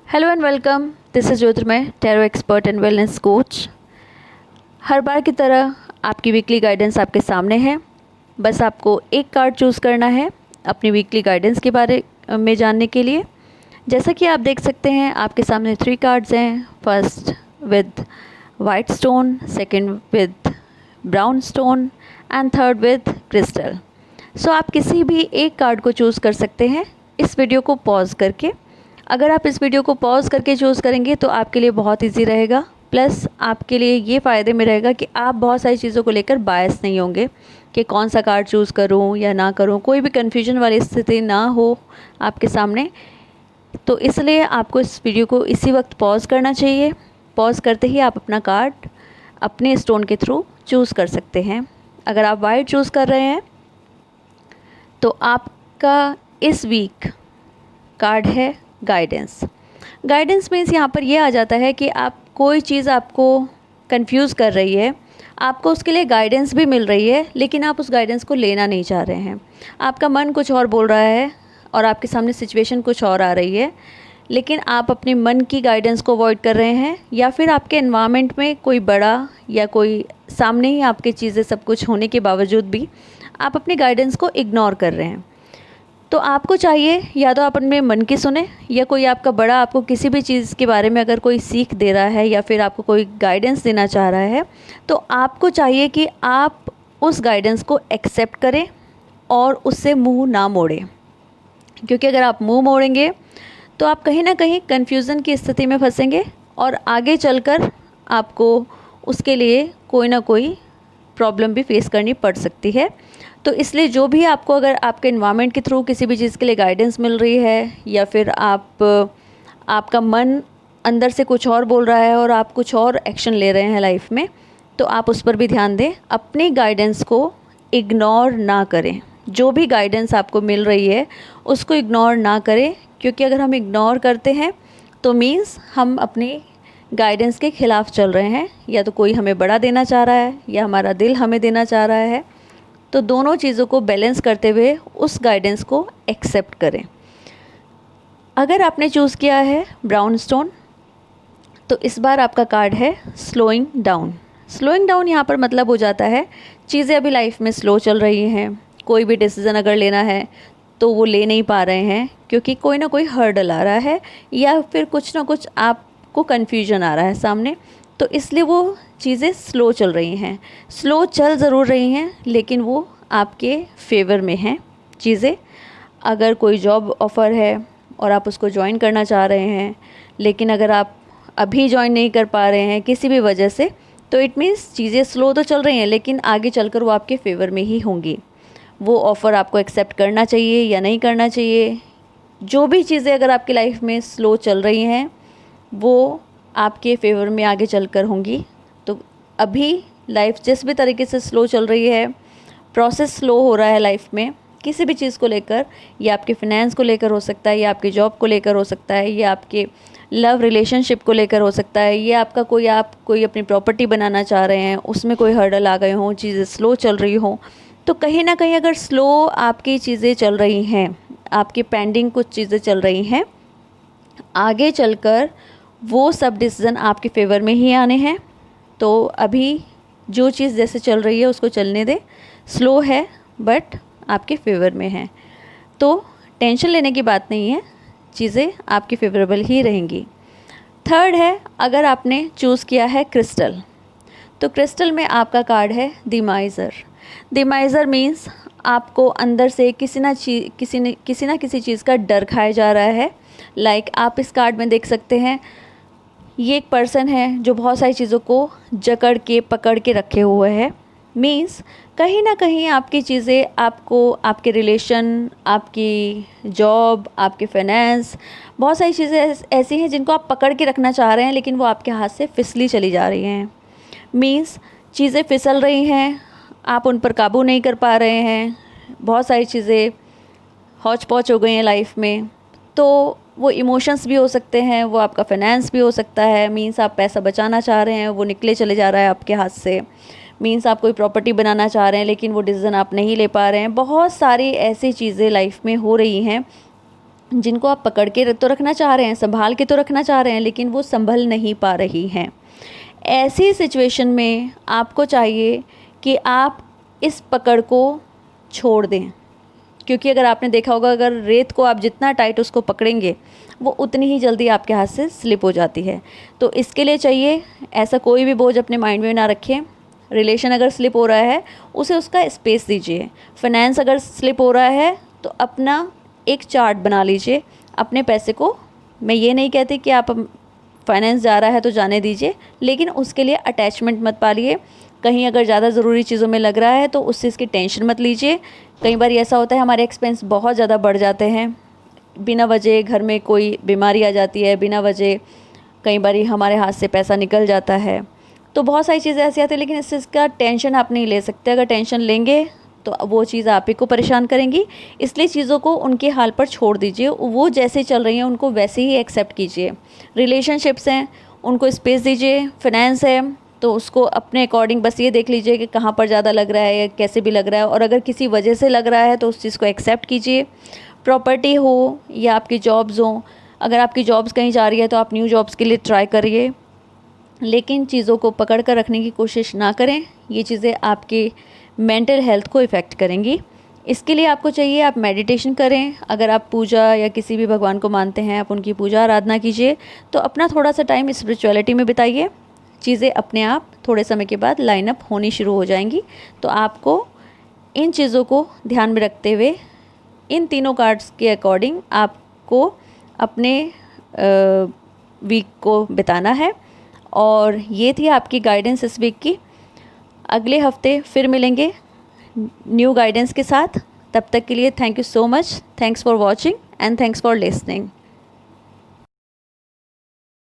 Hello and welcome. This is Jyotirmay, tarot expert and wellness coach. हर बार की तरह आपकी वीकली गाइडेंस आपके सामने है। बस आपको एक कार्ड चूज़ करना है अपनी वीकली गाइडेंस के बारे में जानने के लिए। जैसा कि आप देख सकते हैं आपके सामने 3 कार्ड्स हैं। First with white stone, second with brown stone and third with crystal. So आप किसी भी एक कार्ड को चूज़ कर सकते हैं इस वीडियो को पॉज करके। अगर आप इस वीडियो को पॉज करके चूज़ करेंगे तो आपके लिए बहुत इजी रहेगा। प्लस आपके लिए ये फ़ायदे में रहेगा कि आप बहुत सारी चीज़ों को लेकर बायस नहीं होंगे कि कौन सा कार्ड चूज़ करूं या ना करूं। कोई भी कन्फ्यूजन वाली स्थिति ना हो आपके सामने। तो इसलिए आपको इस वीडियो को इसी वक्त पॉज करना चाहिए। पॉज करते ही आप अपना कार्ड अपने स्टोन के थ्रू चूज़ कर सकते हैं। अगर आप वाइट चूज़ कर रहे हैं तो आपका इस वीक कार्ड है गाइडेंस। गाइडेंस मीन्स यहाँ पर यह आ जाता है कि आप कोई चीज़ आपको कंफ्यूज कर रही है, आपको उसके लिए गाइडेंस भी मिल रही है, लेकिन आप उस गाइडेंस को लेना नहीं चाह रहे हैं। आपका मन कुछ और बोल रहा है और आपके सामने सिचुएशन कुछ और आ रही है, लेकिन आप अपने मन की गाइडेंस को अवॉइड कर रहे हैं, या फिर आपके एनवायरनमेंट में कोई बड़ा या कोई सामने ही आपकी चीज़ें सब कुछ होने के बावजूद भी आप अपनी गाइडेंस को इग्नोर कर रहे हैं। तो आपको चाहिए या तो आप अपने मन की सुने, या कोई आपका बड़ा आपको किसी भी चीज़ के बारे में अगर कोई सीख दे रहा है या फिर आपको कोई गाइडेंस देना चाह रहा है, तो आपको चाहिए कि आप उस गाइडेंस को एक्सेप्ट करें और उससे मुंह ना मोड़ें। क्योंकि अगर आप मुंह मोड़ेंगे तो आप कहीं ना कहीं कन्फ्यूज़न की स्थिति में फंसेंगे और आगे चलकर आपको उसके लिए कोई ना कोई प्रॉब्लम भी फेस करनी पड़ सकती है। तो इसलिए जो भी आपको अगर आपके एनवायरनमेंट के थ्रू किसी भी चीज़ के लिए गाइडेंस मिल रही है, या फिर आपका मन अंदर से कुछ और बोल रहा है और आप कुछ और एक्शन ले रहे हैं लाइफ में, तो आप उस पर भी ध्यान दें। अपनी गाइडेंस को इग्नोर ना करें। जो भी गाइडेंस आपको मिल रही है उसको इग्नोर ना करें, क्योंकि अगर हम इग्नोर करते हैं तो मीन्स हम अपनी गाइडेंस के ख़िलाफ़ चल रहे हैं। या तो कोई हमें बड़ा देना चाह रहा है या हमारा दिल हमें देना चाह रहा है। तो दोनों चीज़ों को बैलेंस करते हुए उस गाइडेंस को एक्सेप्ट करें। अगर आपने चूज़ किया है ब्राउन स्टोन, तो इस बार आपका कार्ड है स्लोइंग डाउन। स्लोइंग डाउन यहाँ पर मतलब हो जाता है चीज़ें अभी लाइफ में स्लो चल रही हैं। कोई भी डिसीज़न अगर लेना है तो वो ले नहीं पा रहे हैं, क्योंकि कोई ना कोई हर्डल आ रहा है या फिर कुछ ना कुछ आपको कन्फ्यूजन आ रहा है सामने। तो इसलिए वो चीज़ें स्लो चल रही हैं। स्लो चल ज़रूर रही हैं, लेकिन वो आपके फेवर में हैं चीज़ें। अगर कोई जॉब ऑफ़र है और आप उसको ज्वाइन करना चाह रहे हैं, लेकिन अगर आप अभी ज्वाइन नहीं कर पा रहे हैं किसी भी वजह से, तो इट मीन्स चीज़ें स्लो तो चल रही हैं, लेकिन आगे चलकर वो आपके फेवर में ही होंगी। वो ऑफ़र आपको एक्सेप्ट करना चाहिए या नहीं करना चाहिए। जो भी चीज़ें अगर आपकी लाइफ में स्लो चल रही हैं वो आपके फेवर में आगे चलकर होंगी। तो अभी लाइफ जिस भी तरीके से स्लो चल रही है, प्रोसेस स्लो हो रहा है लाइफ में किसी भी चीज़ को लेकर, या आपके फाइनेंस को लेकर हो सकता है, या आपकी जॉब को लेकर हो सकता है, या आपके लव रिलेशनशिप को लेकर हो सकता है, या आपका आप कोई अपनी प्रॉपर्टी बनाना चाह रहे हैं, उसमें कोई हर्डल आ गए हों, चीज़ें स्लो चल रही हों। तो कहीं ना कहीं अगर स्लो आपकी चीज़ें चल रही हैं, आपकी पेंडिंग कुछ चीज़ें चल रही हैं, आगे चलकर वो सब डिसीज़न आपके फेवर में ही आने हैं। तो अभी जो चीज़ जैसे चल रही है उसको चलने दें। स्लो है बट आपके फेवर में है, तो टेंशन लेने की बात नहीं है, चीज़ें आपकी फेवरेबल ही रहेंगी। थर्ड है, अगर आपने चूज़ किया है क्रिस्टल, तो क्रिस्टल में आपका कार्ड है द माइज़र। द माइज़र मीन्स आपको अंदर से किसी ना किसी चीज़ का डर खाया जा रहा है। लाइक आप इस कार्ड में देख सकते हैं, ये एक पर्सन है जो बहुत सारी चीज़ों को जकड़ के पकड़ के रखे हुए है। मीन्स कहीं ना कहीं आपकी चीज़ें आपको, आपके रिलेशन, आपकी जॉब, आपके फाइनेंस, बहुत सारी चीज़ें ऐसी हैं जिनको आप पकड़ के रखना चाह रहे हैं, लेकिन वो आपके हाथ से फिसली चली जा रही हैं। मीन्स चीज़ें फिसल रही हैं, आप उन पर काबू नहीं कर पा रहे हैं। बहुत सारी चीज़ें हौच पौच हो गई हैं लाइफ में। तो वो इमोशंस भी हो सकते हैं, वो आपका फाइनेंस भी हो सकता है। मीन्स आप पैसा बचाना चाह रहे हैं, वो निकले चले जा रहा है आपके हाथ से। मीन्स आप कोई प्रॉपर्टी बनाना चाह रहे हैं, लेकिन वो डिसीज़न आप नहीं ले पा रहे हैं। बहुत सारी ऐसी चीज़ें लाइफ में हो रही हैं जिनको आप पकड़ के तो रखना चाह रहे हैं, संभाल के तो रखना चाह रहे हैं, लेकिन वो संभल नहीं पा रही हैं। ऐसी सिचुएशन में आपको चाहिए कि आप इस पकड़ को छोड़ दें, क्योंकि अगर आपने देखा होगा, अगर रेत को आप जितना टाइट उसको पकड़ेंगे वो उतनी ही जल्दी आपके हाथ से स्लिप हो जाती है। तो इसके लिए चाहिए, ऐसा कोई भी बोझ अपने माइंड में ना रखें। रिलेशन अगर स्लिप हो रहा है उसे उसका स्पेस दीजिए। फाइनेंस अगर स्लिप हो रहा है तो अपना एक चार्ट बना लीजिए अपने पैसे को। मैं ये नहीं कहती कि आप फाइनेंस जा रहा है तो जाने दीजिए, लेकिन उसके लिए अटैचमेंट मत पालिए। कहीं अगर ज़्यादा ज़रूरी चीज़ों में लग रहा है तो उससे इसकी टेंशन मत लीजिए। कई बार ऐसा होता है हमारे एक्सपेंस बहुत ज़्यादा बढ़ जाते हैं, बिना वजह घर में कोई बीमारी आ जाती है, बिना वजह कई बार हमारे हाथ से पैसा निकल जाता है। तो बहुत सारी चीज़ें ऐसी आती हैं, लेकिन इसका टेंशन आप नहीं ले सकते। अगर टेंशन लेंगे तो वो चीज़ आप ही को परेशान करेंगी। इसलिए चीज़ों को उनके हाल पर छोड़ दीजिए, वो जैसे चल रही हैं उनको वैसे ही एक्सेप्ट कीजिए। रिलेशनशिप्स हैं उनको स्पेस दीजिए। फाइनेंस है तो उसको अपने अकॉर्डिंग बस ये देख लीजिए कि कहाँ पर ज़्यादा लग रहा है या कैसे भी लग रहा है, और अगर किसी वजह से लग रहा है तो उस चीज़ को एक्सेप्ट कीजिए। प्रॉपर्टी हो या आपकी जॉब्स हो, अगर आपकी जॉब्स कहीं जा रही है तो आप न्यू जॉब्स के लिए ट्राई करिए, लेकिन चीज़ों को पकड़ कर रखने की कोशिश ना करें। ये चीज़ें आपकी मेंटल हेल्थ को इफ़ेक्ट करेंगी। इसके लिए आपको चाहिए आप मेडिटेशन करें। अगर आप पूजा या किसी भी भगवान को मानते हैं, आप उनकी पूजा आराधना कीजिए। तो अपना थोड़ा सा टाइम स्पिरिचुअलिटी में बिताइए। चीज़ें अपने आप थोड़े समय के बाद लाइन अप होनी शुरू हो जाएंगी। तो आपको इन चीज़ों को ध्यान में रखते हुए इन तीनों कार्ड्स के अकॉर्डिंग आपको अपने वीक को बिताना है। और ये थी आपकी गाइडेंस इस वीक की। अगले हफ्ते फिर मिलेंगे न्यू गाइडेंस के साथ। तब तक के लिए thank you so much. Thanks for watching and thanks for listening.